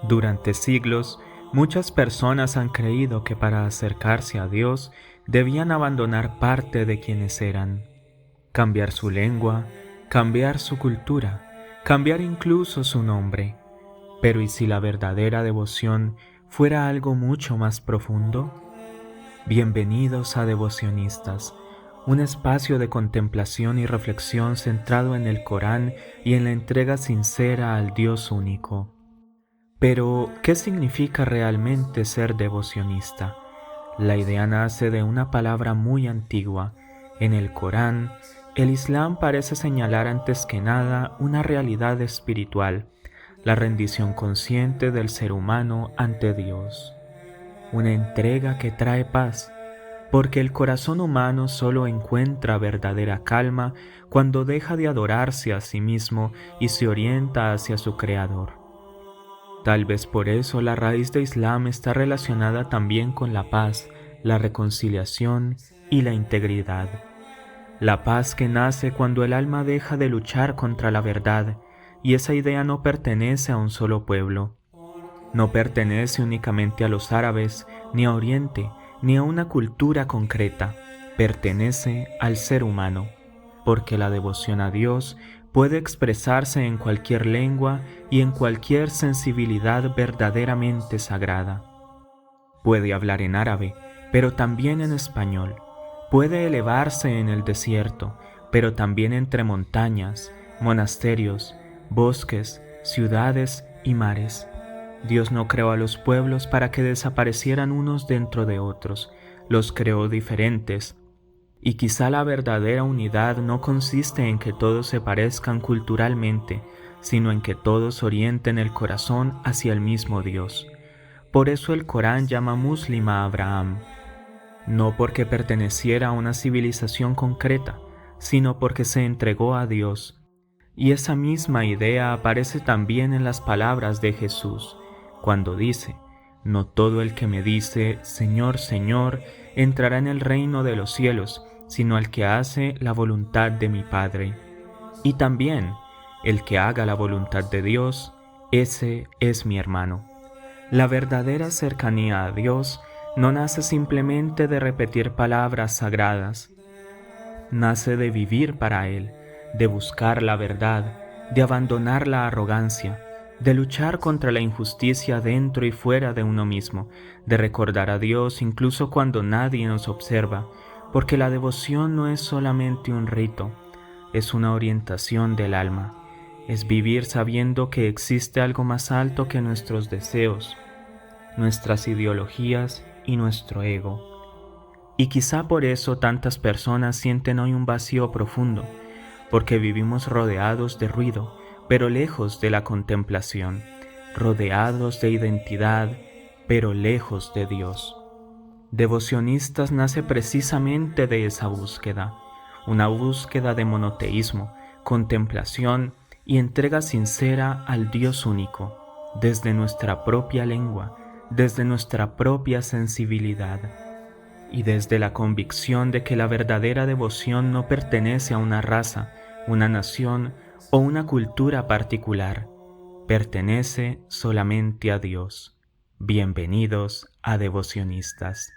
Durante siglos, muchas personas han creído que para acercarse a Dios debían abandonar parte de quienes eran, cambiar su lengua, cambiar su cultura, cambiar incluso su nombre. Pero ¿y si la verdadera devoción fuera algo mucho más profundo? Bienvenidos a Devocionistas, un espacio de contemplación y reflexión centrado en el Corán y en la entrega sincera al Dios único. Pero, ¿qué significa realmente ser devocionista? La idea nace de una palabra muy antigua. En el Corán, el Islam parece señalar antes que nada una realidad espiritual, la rendición consciente del ser humano ante Dios. Una entrega que trae paz, porque el corazón humano solo encuentra verdadera calma cuando deja de adorarse a sí mismo y se orienta hacia su Creador. Tal vez por eso la raíz de Islam está relacionada también con la paz, la reconciliación y la integridad. La paz que nace cuando el alma deja de luchar contra la verdad, y esa idea no pertenece a un solo pueblo. No pertenece únicamente a los árabes, ni a Oriente, ni a una cultura concreta. Pertenece al ser humano, porque la devoción a Dios puede expresarse en cualquier lengua y en cualquier sensibilidad verdaderamente sagrada. Puede hablar en árabe, pero también en español. Puede elevarse en el desierto, pero también entre montañas, monasterios, bosques, ciudades y mares. Dios no creó a los pueblos para que desaparecieran unos dentro de otros, los creó diferentes. Y quizá la verdadera unidad no consiste en que todos se parezcan culturalmente, sino en que todos orienten el corazón hacia el mismo Dios. Por eso el Corán llama muslima a Abraham, no porque perteneciera a una civilización concreta, sino porque se entregó a Dios. Y esa misma idea aparece también en las palabras de Jesús, cuando dice: no todo el que me dice, Señor, Señor, entrará en el reino de los cielos, sino el que hace la voluntad de mi Padre. Y también, el que haga la voluntad de Dios, ese es mi hermano. La verdadera cercanía a Dios no nace simplemente de repetir palabras sagradas, nace de vivir para Él, de buscar la verdad, de abandonar la arrogancia, de luchar contra la injusticia dentro y fuera de uno mismo, de recordar a Dios incluso cuando nadie nos observa, porque la devoción no es solamente un rito, es una orientación del alma, es vivir sabiendo que existe algo más alto que nuestros deseos, nuestras ideologías y nuestro ego. Y quizá por eso tantas personas sienten hoy un vacío profundo, porque vivimos rodeados de ruido, pero lejos de la contemplación, rodeados de identidad, pero lejos de Dios. Devocionistas nace precisamente de esa búsqueda, una búsqueda de monoteísmo, contemplación y entrega sincera al Dios único, desde nuestra propia lengua, desde nuestra propia sensibilidad y desde la convicción de que la verdadera devoción no pertenece a una raza, una nación o una cultura particular, pertenece solamente a Dios. Bienvenidos a Devocionistas.